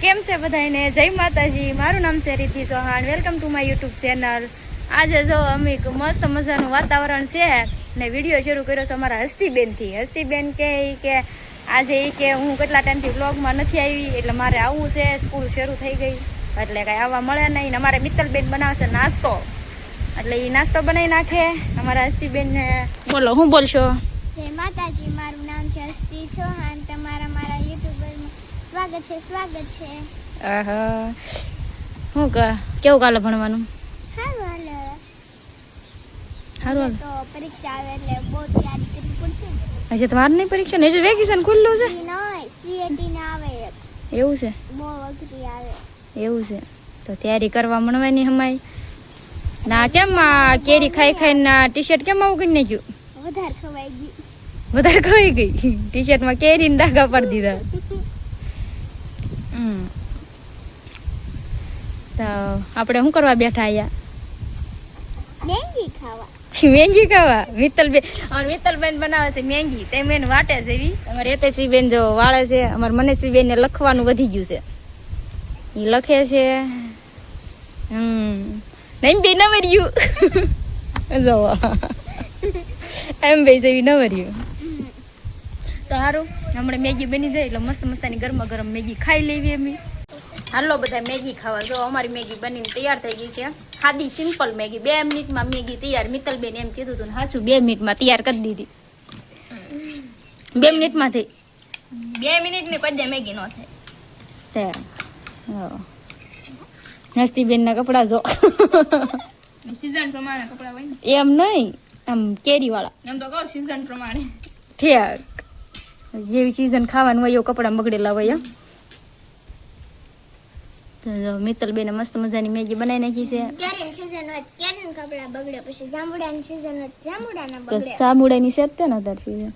કેમ છે બધાને? જય માતાજી. મારું નામ છે રીતિ Chauhan. Welcome to my YouTube channel. આજે જો અમે મસ્ત મજાનું વાતાવરણ છે ને વિડીયો શરૂ કર્યો છે અમારા હસ્તીબેનથી. હસ્તીબેન કે આજે કે હું કેટલા ટાઈમથી વ્લોગમાં નથી આવી એટલે મારે આવવું છે. સ્કૂલ શરૂ થઈ ગઈ એટલે કાંઈ આવવા મળે નહીં ને અમારે મિત્તલબેન બનાવશે નાસ્તો એટલે એ નાસ્તો બનાવી નાખે અમારા હસ્તીબેનને. બોલો, હું બોલશો? જય માતાજી. મારું નામ છે હસ્તી ચૌહાણ. તમારા મારા યુટ્યુબરમાં સ્વાગત છે. આહા, શું કેવું કાલે ભણવાનું? સારું તો પરીક્ષા આવે એટલે બહુ તૈયારી કરવી પડશે. હજી તમારે નહીં પરીક્ષા ને? હજી વેકેશન ખુલ્લું છે? નહીં, સીએટી ને આવે. એવું છે? બહુ અઘરી આવે. એવું છે તો તૈયારી કરવા મળવાની હમાય ના. કેમ કેરી ખાઈ ખાઈને ટી શર્ટ કેમ આવું કરી નાખ્યું? વધારે ખવાઈ ગઈ. વધારે ખવાઈ ગઈ? ટી શર્ટમાં કેરીને ડાઘા પાડી દીધા. તો આપણે શું કરવા બેઠા અહીંયા? મેંગી ખાવા. મેંગી ખાવા? મિત્તલબેન બનાવે છે મેંગી. તે મેન વાટે છે એવી. અમારે યતેશીબેન જો વાળે છે. અમારે મનેશબેન ને લખવાનું વધી ગયું છે. એ લખે છે. નહીં બે નવર્યું જો એમ બે જેવી નવર્યું તો સારું. હમણાં મેગી બની જાય એટલે મસ્ત મસ્તાની ગરમા ગરમ મેગી ખાઈ લેવી અમે. હાલો બધા મેગી ખાવા. જો અમારી મેગી બનીને તૈયાર થઈ ગઈ છે. સાદી સિમ્પલ મેગી. 2 મિનિટમાં મેગી તૈયાર. મિત્તલબેન એમ કીધું હતું ને સાચું 2 મિનિટમાં તૈયાર કરી દીધી. 2 મિનિટમાં થઈ. 2 મિનિટની કોઈ મેગી ન થાય. હસ્તીબેન ના કપડા જો સીઝન પ્રમાણે કપડા હોય ને. એમ નહીં, આમ કેરી વાળા. એમ તો કહો સીઝન પ્રમાણે. ઠીક, જેવી સીઝન ખાવાનું હોય એવું કપડા બગડેલા હોય. મિત્તલબેને મસ્ત મજાની મેગી બનાવી નાખી છે. કેરીની સીઝન હોય કેરીના કપડા બગડે, પછી જાંબુડાની સીઝન હોય જાંબુડાના તો બગડે. જાંબુડાની સેટ છે ને તાર સીઝન.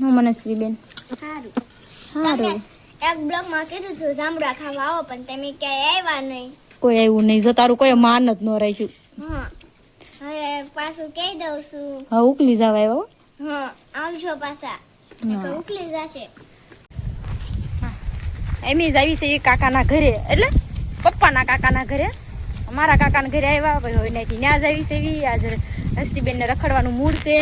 હું મનસ્વીબેન સારું. સારું. એક બ્લોગમાં કીધું હતું જાંબુડા ખાવા આવો પણ તમે ક્યાંય આવ્યા નહીં. કોઈ આવ્યું નહીં. જો તારું કોઈ માન જ ન રાખ્યું. હા, હવે પાછું કહી દઉં છું. હા, ઉકલી જવા આવ્યો. હા, આવજો પાછા. ઉકલી જશે. એમ જ આવી છે એ કાકાના ઘરે, એટલે પપ્પાના કાકાના ઘરે. મારા કાકાના ઘરે આવ્યા પછી હોય ત્યાંથી ત્યાં જ આવી છે એવી. આજે હસ્તીબેનને રખડવાનું મૂડ છે.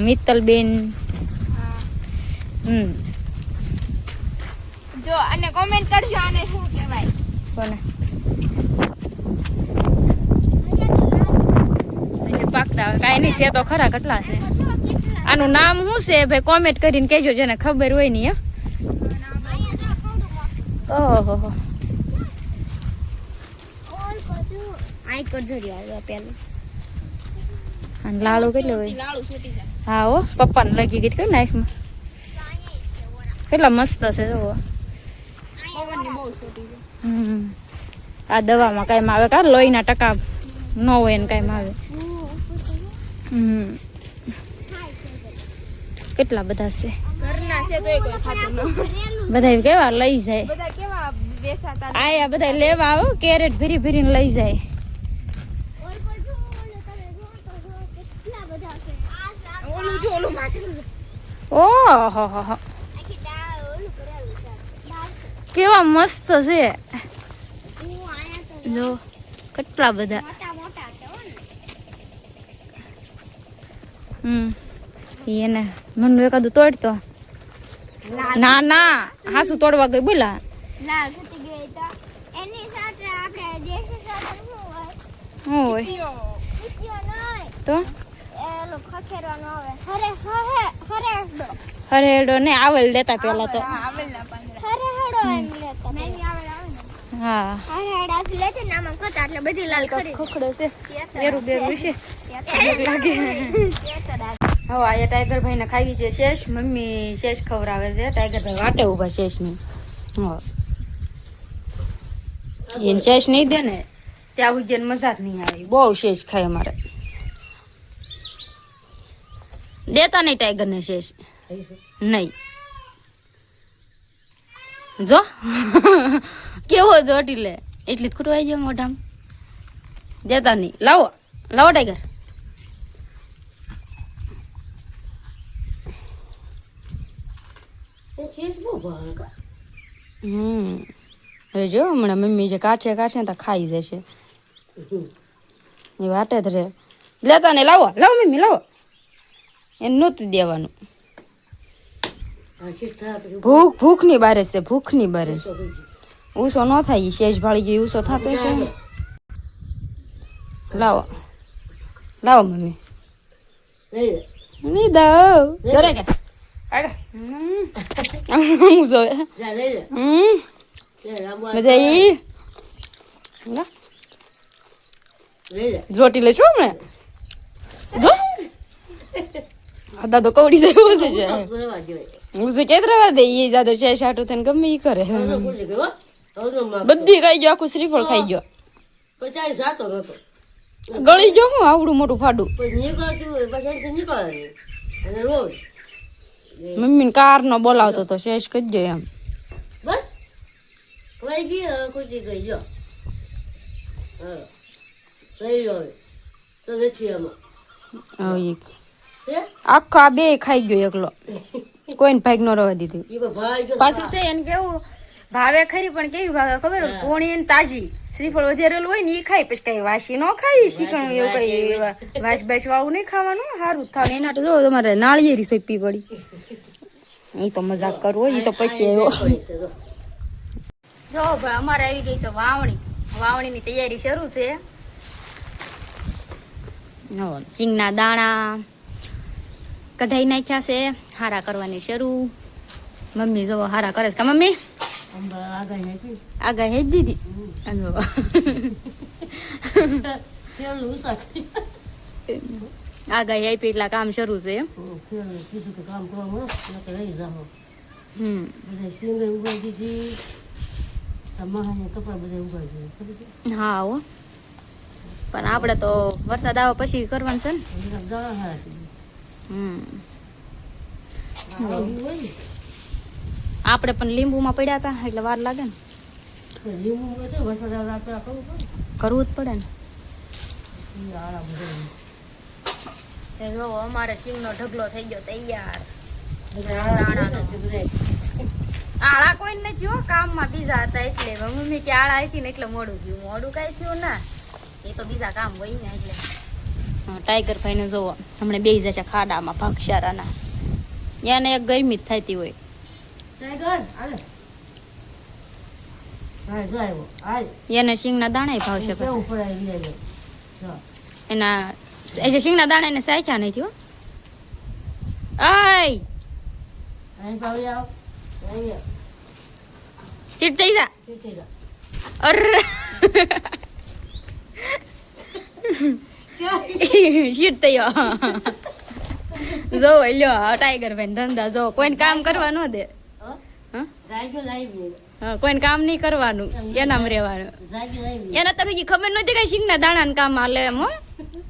મિત્તલબેન. જો અને કોમેન્ટ કરજો આને શું કહેવાય. કોને હજી પાકતા કાંઈ નહીં છે તો ખરા. કેટલા છે? આનું નામ શું છે ભાઈ? કોમેન્ટ કરીને કહેજો જેને ખબર હોય નહીં. ઓહો, આઈ કરજો યાર પેલું. અને લાડુ કેટલો હોય? લાડુ છૂટી જાય. હા હો, પપ્પાને લગી ગઈ કઈ નાઈફમાં. કેટલા મસ્ત છે જો. પવનની બહુ છૂટી જાય. આ દવામાં કાંઈ આવે કા લોહીના ટકા ન હોય ને કાંઈ આવે. કેટલા બધા છે. ઘરના છે તોય કોઈ ખાતું ન. બધા કેવા લઈ જાય. બધા કેવા બેસાતા. આયા બધા લેવા આવો કેરેટ ભરી ભરીને લઈ જાય. ઓલું જો ઓલું માથે. ઓહો, કેવા મસ્ત છે જો. કેટલા બધા. એને મનનું એકાદું તોડતો. ના ના, હાસુ તોડવા ગઈ બોલા. લાલ થતી ગઈ તો એની સાથે આપણે દેશી સાથે શું હોય? શું હોય યો કુતિયો નહીં તો? એલો ખખેરવાનો આવે. હરેડો. હરેડો ને આવલ દેતા પેલા તો. આવેલા પાંદડા. હરેડો એમ લેતા. નહીં આવે ને. હા, હરેડા લેતે ને આમાં ખતા એટલે બધી લાલ કરી. ખખડો છે. બેરું બેરું છે લાગે. હવે આ ટાઈગર ભાઈ ને ખાવી છે શેષ. મમ્મી શેષ ખવડાવે છે. ટાઈગર ભાઈ વાટે ઉભા શેષ ની. એને શેષ નહીં દે ને ત્યાં ઉજ્જૈન મજા જ નહીં આવી. બહુ શેષ ખાય અમારે. દેતા નહીં ટાઈગર ને શેષ નહીં. જો કેવો જોટી લે એટલી જ ખોટવાઈ જાય મોઢામાં. દેતા નહીં. લાવો ટાઈગર. હવે જો હમણાં મમ્મી જે કાઢશે ને તો ખાઈ જશે એ વાટે જ રે લેતા ને લાવો મમ્મી લાવો એને નહોતું દેવાનું ભૂખની બારે છે ભૂખની બારે ઉસો ન થાય શેષ ભાળી ગયો ઉસો થતો છે લાવો મમ્મી નહીં દઉં દરે કે હું જોવે મજા ઈ રોટી લઈ છું હમણાં જો દાદો કવડી જાય હું શું કેત રવા દે એ દાદો છે સાટું થઈને ગમે એ કરે બધી ખાઈ ગયો આખું શ્રીફળ ખાઈ ગયો ગળી ગયો હું આવડું મોટું ફાડું મમ્મી કાર નો બોલાવતો તો શેષ કરજો એમ બસ વહી ગઈ ખુશી ગઈ જો લઈ લો તો નથી એમાં આખો આ બે ખાઈ ગયો એકલો કોઈને ભાગ નો રવા દીધું પાછું છે એને કેવું ભાવે ખરી પણ કેવી ભાવે ખબર પોણી ને તાજી શ્રીફળ વધેરેલું હોય ને એ ખાઈ પછી કઈ વાસી નો ખાઈ શીખણ એવું કઈ વાસ બાસ વાળું નહીં ખાવાનું સારું થાવ એના તો જો તમારે નાળિયેરી સોંપી પડી એ તો મજાક કરવો એ તો પછી આવ્યો જો ભાઈ અમારે આવી ગઈ છે વાવણીની તૈયારી શરૂ છે ચીંગના દાણા કઢાઈ નાખ્યા છે હારા કરવાની શરૂ મમ્મી જો હારા કરે છે કા મમ્મી આગળ હેજ દીધી આગળ આપી એટલા કામ શરૂ છે હા હો પણ આપણે તો વરસાદ આવે પછી કરવાનું છે ને આપણે પણ લીંબુમાં પડ્યા હતા એટલે વાર લાગે ને કરવું જ પડે ને જો અમારે સિંગનો ઢગલો થઈ ગયો તૈયાર આળા કોઈ નથી હો કામમાં બીજા હતા એટલે મમ્મી કે આળા આવી ને એટલે મોડું કઈ થયું ના એ તો બીજા કામ હોય ને એટલે ટાઈગર ભાઈ ને જોવો હમણાં બેસી જશે ખાડામાં ભાગશારાના એને એક ગરમી જ થતી હોય એને સિંગના દાણા ભાવશે એના એ સિંગના દાણા એને સાખ્યા નથી હો સીટ થઈ જા અરે સીટ થયો જો લ્યો ટાઈગર ભાઈ ધંધા જો કોઈને કામ કરવા ન દે કોઈને કામ નહીં કરવાનું એનામ રહેવાનું એના તરફ ખબર નથી કઈ સિંગના દાણા ને કામ હાલે એમ હો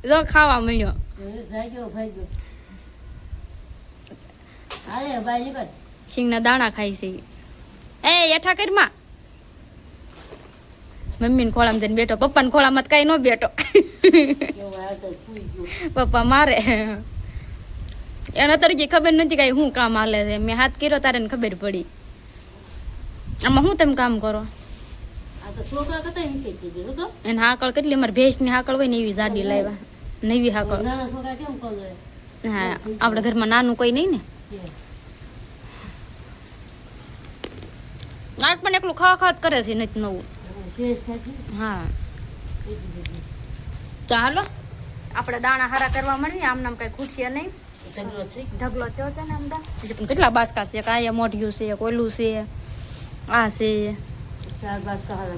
જો ખાવા મળ્યો સિંગના દાણા ખાઈ છે એ એઠા કરમાં મમ્મી ને ખોળામાં જઈને બેઠો પપ્પા ને ખોળામાં કઈ ન બેઠો પપ્પા મારે એના તરીકે ખબર નથી કઈ શું કામ હાલે છે મેં હાથ કર્યો તારે ને ખબર પડી આમાં શું તમે કામ કરો એને હાકળ કેટલી અમારે ભેંસ ની હાકળ હોય ને એવી જાડી લાવ્યા નવી હાકળ હા આપણા ઘરમાં નાનું કોઈ નહીં ને આજ પણ એકલું ખાવા કરે છે નથી નવું હા ચાલો આપણે દાણા હારા કરવા મળીએ આમ નામ કઈ ખૂટશે નહીં ઢગલો થયો છે ને આમ પણ કેટલા બાસકા છે કાયા મોઢિયું છે કોયલું છે આ છે 4 બાસકા હારા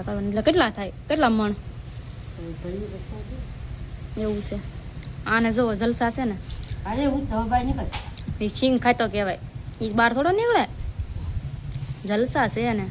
કરવાના એટલે કેટલા થાય કેટલા મણ એવું છે આને જો જલસા છે ને સિંગ ખાતો કહેવાય એ બહાર થોડો નીકળે જલસા છે ને